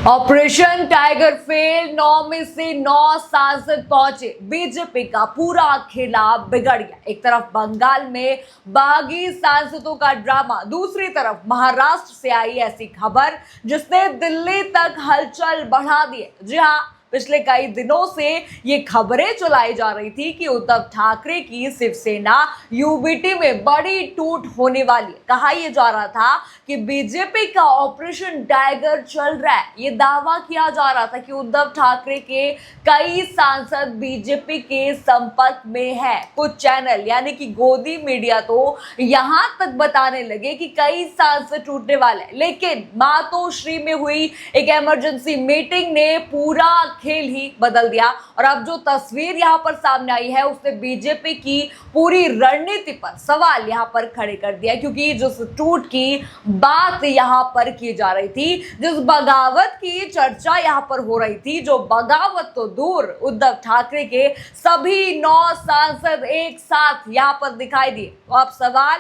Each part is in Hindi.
ऑपरेशन टाइगर फेल, 9 में से 9 सांसद पहुंचे। बीजेपी का पूरा खेला बिगड़ गया। एक तरफ बंगाल में बागी सांसदों का ड्रामा, दूसरी तरफ महाराष्ट्र से आई ऐसी खबर जिसने दिल्ली तक हलचल बढ़ा दी है। जी हां, पिछले कई दिनों से ये खबरें चलाई जा रही थी कि उद्धव ठाकरे की शिवसेना यूबीटी में बड़ी टूट होने वाली है। कहा यह जा रहा था कि बीजेपी का ऑपरेशन टाइगर चल रहा है। ये दावा किया जा रहा था कि उद्धव ठाकरे के कई सांसद बीजेपी के संपर्क में है। कुछ चैनल यानी कि गोदी मीडिया तो यहां तक बताने लगे कि कई सांसद टूटने वाले हैं, लेकिन मातोश्री में हुई एक इमरजेंसी मीटिंग ने पूरा खेल ही बदल दिया। और अब जो तस्वीर यहां पर सामने आई है उसने बीजेपी की पूरी रणनीति पर सवाल यहां पर खड़े कर दिया, क्योंकि जिस टूट की बात यहां पर की जा रही थी, जिस बगावत की चर्चा यहां पर हो रही थी, जो बगावत तो दूर, उद्धव ठाकरे के सभी 9 सांसद एक साथ यहां पर दिखाई दिए। तो अब सवाल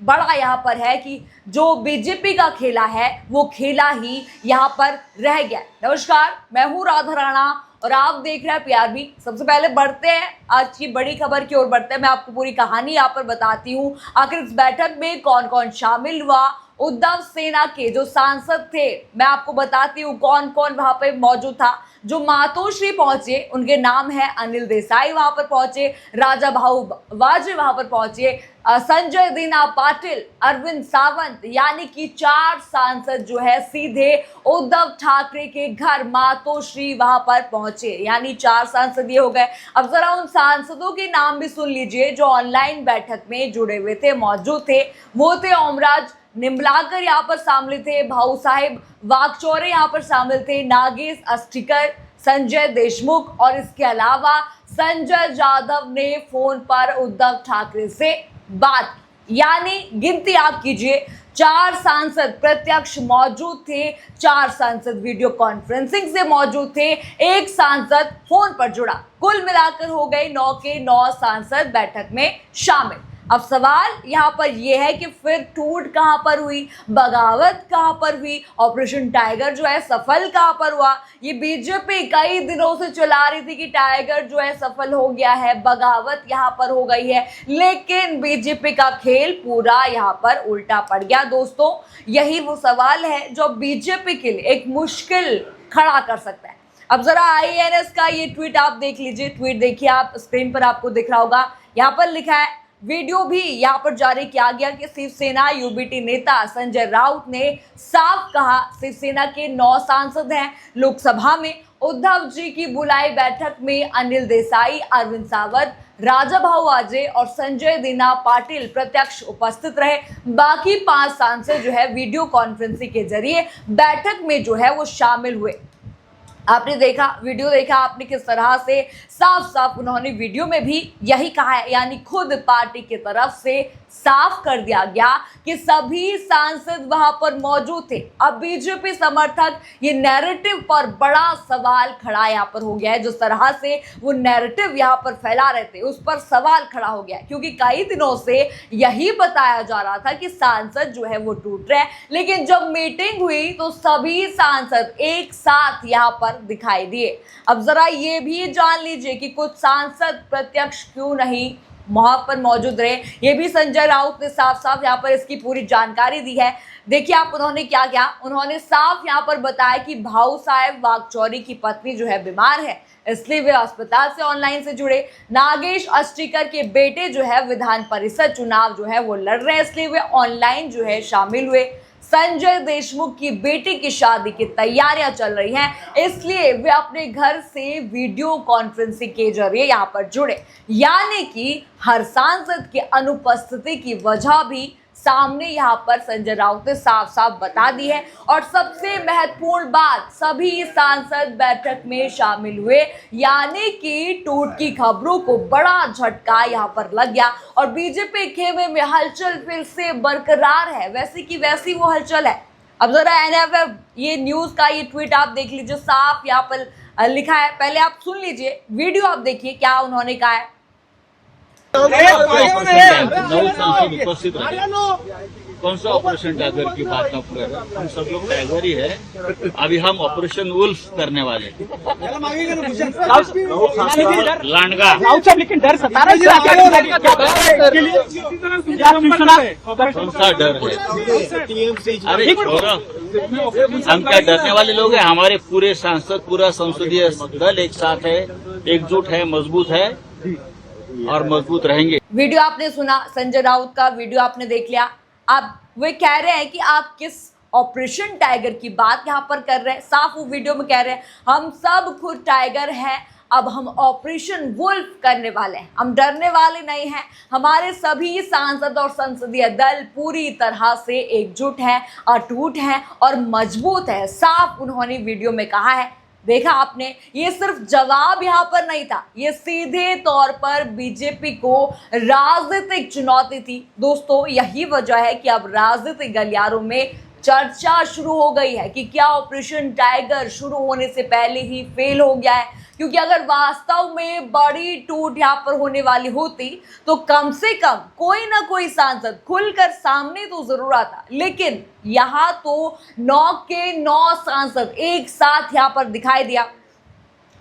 बड़ा यहां पर है कि जो बीजेपी का खेला है वो खेला ही यहां पर रह गया। नमस्कार, मैं हूं राधा राणा और आप देख रहे हैं पीआरबी। सबसे पहले बढ़ते हैं आज की बड़ी खबर की ओर बढ़ते हैं। मैं आपको पूरी कहानी यहां पर बताती हूं। आखिर इस बैठक में कौन कौन शामिल हुआ। उद्धव सेना के जो सांसद थे, मैं आपको बताती हूँ कौन कौन वहां पे मौजूद था। जो मातोश्री पहुंचे उनके नाम है अनिल देसाई वहां पर पहुंचे, राजा भाऊ वाजे वहां पर पहुंचे, संजय दीना पाटिल, अरविंद सावंत, यानी कि 4 सांसद जो है सीधे उद्धव ठाकरे के घर मातोश्री वहां पर पहुंचे। यानी 4 सांसद ये हो गए। अब जरा उन सांसदों के नाम भी सुन लीजिए जो ऑनलाइन बैठक में जुड़े हुए थे, मौजूद थे। वो थे ओमराज निम्बलाकर यहाँ पर शामिल थे, भाऊ साहेब वागचौरे यहाँ पर शामिल थे, नागेश अस्टिकर, संजय देशमुख और इसके अलावा संजय यादव ने फोन पर उद्धव ठाकरे से बात की। यानी गिनती आप कीजिए, 4 सांसद प्रत्यक्ष मौजूद थे, 4 सांसद वीडियो कॉन्फ्रेंसिंग से मौजूद थे, 1 सांसद फोन पर जुड़ा। कुल मिलाकर हो गए 9 के 9 सांसद बैठक में शामिल। अब सवाल यहाँ पर यह है कि फिर टूट कहाँ पर हुई, बगावत कहाँ पर हुई, ऑपरेशन टाइगर जो है सफल कहाँ पर हुआ। ये बीजेपी कई दिनों से चला रही थी कि टाइगर जो है सफल हो गया है, बगावत यहाँ पर हो गई है, लेकिन बीजेपी का खेल पूरा यहाँ पर उल्टा पड़ गया। दोस्तों, यही वो सवाल है जो बीजेपी के लिए एक मुश्किल खड़ा कर सकता है। अब जरा आईएनएस का ये ट्वीट आप देख लीजिए। ट्वीट देखिए, आप स्क्रीन पर आपको दिख रहा होगा। यहाँ पर लिखा है, वीडियो भी यहाँ पर जारी किया गया कि शिवसेना यूबीटी नेता संजय राउत ने साफ कहा शिवसेना के 9 सांसद हैं। लोकसभा में उद्धव जी की बुलाई बैठक में अनिल देसाई, अरविंद सावंत, राजा भाऊ वाजे और संजय दीना पाटिल प्रत्यक्ष उपस्थित रहे। बाकी 5 सांसद जो है वीडियो कॉन्फ्रेंसिंग के जरिए बैठक में जो है वो शामिल हुए। आपने देखा, वीडियो देखा आपने किस तरह से साफ साफ उन्होंने वीडियो में भी यही कहा है। यानी खुद पार्टी की तरफ से साफ कर दिया गया कि सभी सांसद वहां पर मौजूद थे। अब बीजेपी समर्थक ये नैरेटिव पर बड़ा सवाल खड़ा यहाँ पर हो गया है। जिस तरह से वो नैरेटिव यहाँ पर फैला रहे थे उस पर सवाल खड़ा हो गया है, क्योंकि कई दिनों से यही बताया जा रहा था कि सांसद जो है वो टूट रहे हैं, लेकिन जब मीटिंग हुई तो सभी सांसद एक साथ यहाँ पर दिखाई दिए। अब जरा ये भी जान लीजिए कि कुछ सांसद प्रत्यक्ष क्यों नहीं वहां पर मौजूद रहे। ये भी संजय राउत ने साफ साफ यहाँ पर इसकी पूरी जानकारी दी है। देखिए आप, उन्होंने क्या किया, उन्होंने साफ यहाँ पर बताया कि भाऊ साहेब वागचौरी की पत्नी जो है बीमार है, इसलिए वे अस्पताल से ऑनलाइन से जुड़े। नागेश अस्टिकर के बेटे जो है विधान परिषद चुनाव जो है वो लड़ रहे हैं, इसलिए वे ऑनलाइन जो है शामिल हुए। संजय देशमुख की बेटी की शादी की तैयारियां चल रही हैं, इसलिए वे अपने घर से वीडियो कॉन्फ्रेंसिंग के जरिए यहां पर जुड़े। यानी कि हर सांसद की अनुपस्थिति की वजह भी सामने यहाँ पर संजय राउत ने साफ साफ बता दी है। और सबसे महत्वपूर्ण बात, सभी सांसद बैठक में शामिल हुए, यानी कि टूट की खबरों को बड़ा झटका यहाँ पर लग गया और बीजेपी खेमे में हलचल फिर से बरकरार है, वैसी की वैसी वो हलचल है। अब जरा एनएफएफ ये न्यूज का ये ट्वीट आप देख लीजिए, साफ यहाँ पर लिखा है। पहले आप सुन लीजिए, वीडियो आप देखिए क्या उन्होंने कहा है। उपस्थित कौन सा ऑपरेशन टाइगर की बात आप कर रहे हैं? हम सब लोग टाइगर ही है। अभी हम ऑपरेशन वुल्फ करने वाले लांडगा। लेकिन डर सता रहा कौन सा डर है? अरे छोड़ो, हम क्या डरने वाले लोग हैं? हमारे पूरे सांसद, पूरा संसदीय दल एक साथ है, एकजुट है, मजबूत है और मजबूत रहेंगे। वीडियो आपने सुना, संजय राउत का वीडियो आपने देख लिया। अब वे कह रहे हैं कि आप किस ऑपरेशन टाइगर की बात यहाँ पर कर रहे हैं। साफ वो वीडियो में कह रहे हैं हम सब खुद टाइगर हैं, अब हम ऑपरेशन वुल्फ करने वाले हैं, हम डरने वाले नहीं हैं। हमारे सभी सांसद और संसदीय दल पूरी तरह से एकजुट है, अटूट है और मजबूत है। साफ उन्होंने वीडियो में कहा है। देखा आपने, ये सिर्फ जवाब यहाँ पर नहीं था, ये सीधे तौर पर बीजेपी को राजनीतिक चुनौती थी। दोस्तों, यही वजह है कि अब राजनीतिक गलियारों में चर्चा शुरू हो गई है कि क्या ऑपरेशन टाइगर शुरू होने से पहले ही फेल हो गया है। क्योंकि अगर वास्तव में बड़ी टूट यहाँ पर होने वाली होती तो कम से कम कोई ना कोई सांसद खुलकर सामने तो जरूर आता, लेकिन यहाँ तो 9 के 9 सांसद एक साथ यहाँ पर दिखाई दिया।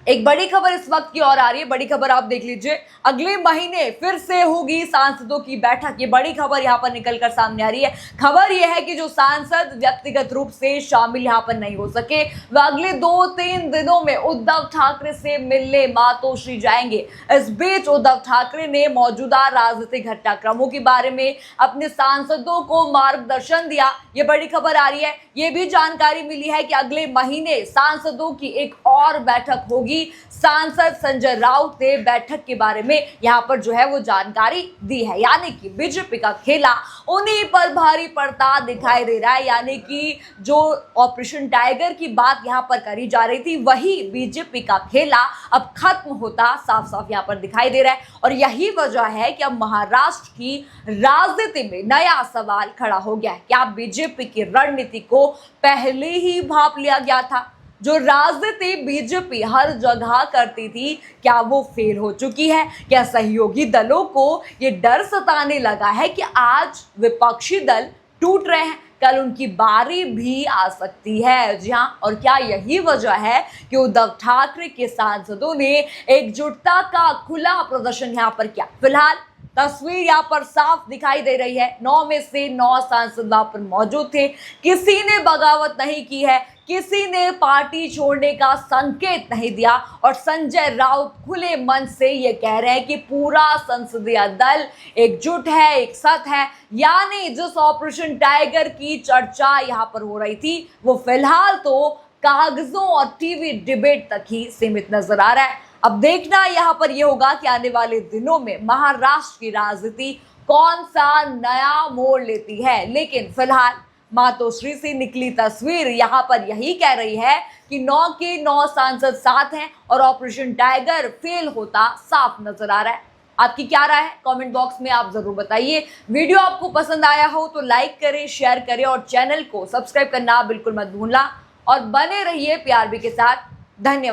एक बड़ी खबर इस वक्त की ओर आ रही है, बड़ी खबर आप देख लीजिए। अगले महीने फिर से होगी सांसदों की बैठक, ये बड़ी खबर यहाँ पर निकलकर सामने आ रही है। खबर यह है कि जो सांसद व्यक्तिगत रूप से शामिल यहाँ पर नहीं हो सके, वह अगले 2-3 दिनों में उद्धव ठाकरे से मिलने मातोश्री जाएंगे। इस बीच उद्धव ठाकरे ने मौजूदा राजनीतिक घटनाक्रमों के बारे में अपने सांसदों को मार्गदर्शन दिया। ये बड़ी खबर आ रही है। ये भी जानकारी मिली है कि अगले महीने सांसदों की एक और बैठक होगी। सांसद संजय राउत ने बैठक के बारे में यहां पर जो है वो जानकारी दी है। यानी कि बीजेपी का खेला उन्हीं पर भारी पड़ता दिखाई दे रहा है। यानी कि जो ऑपरेशन टाइगर की बात यहां पर करी जा रही थी, वही बीजेपी का खेला अब खत्म होता साफ साफ यहां पर दिखाई दे रहा है। और यही वजह है कि अब महाराष्ट्र की राजनीति में नया सवाल खड़ा हो गया है। क्या बीजेपी की रणनीति को पहले ही भांप लिया गया था? जो राजनीति बीजेपी हर जगह करती थी, क्या वो फेल हो चुकी है? क्या सहयोगी दलों को ये डर सताने लगा है कि आज विपक्षी दल टूट रहे हैं, कल उनकी बारी भी आ सकती है? जी हाँ, और क्या यही वजह है कि उद्धव ठाकरे के सांसदों ने एकजुटता का खुला प्रदर्शन यहाँ पर किया? फिलहाल तस्वीर यहाँ पर साफ दिखाई दे रही है। 9 में से 9 सांसद वहां पर मौजूद थे। किसी ने बगावत नहीं की है, किसी ने पार्टी छोड़ने का संकेत नहीं दिया। और संजय राउत खुले मन से ये कह रहे हैं कि पूरा संसदीय दल एकजुट है, एक साथ है। यानी जिस ऑपरेशन टाइगर की चर्चा यहाँ पर हो रही थी, वो फिलहाल तो कागजों और टीवी डिबेट तक ही सीमित नजर आ रहा है। अब देखना यहाँ पर यह होगा कि आने वाले दिनों में महाराष्ट्र की राजनीति कौन सा नया मोड़ लेती है। लेकिन फिलहाल मातोश्री से निकली तस्वीर यहाँ पर यही कह रही है कि 9 के 9 सांसद साथ हैं और ऑपरेशन टाइगर फेल होता साफ नजर आ रहा है। आपकी क्या राय है? कमेंट बॉक्स में आप जरूर बताइए। वीडियो आपको पसंद आया हो तो लाइक करें, शेयर करें और चैनल को सब्सक्राइब करना बिल्कुल मत भूलना। और बने रहिए PRB के साथ। धन्यवाद।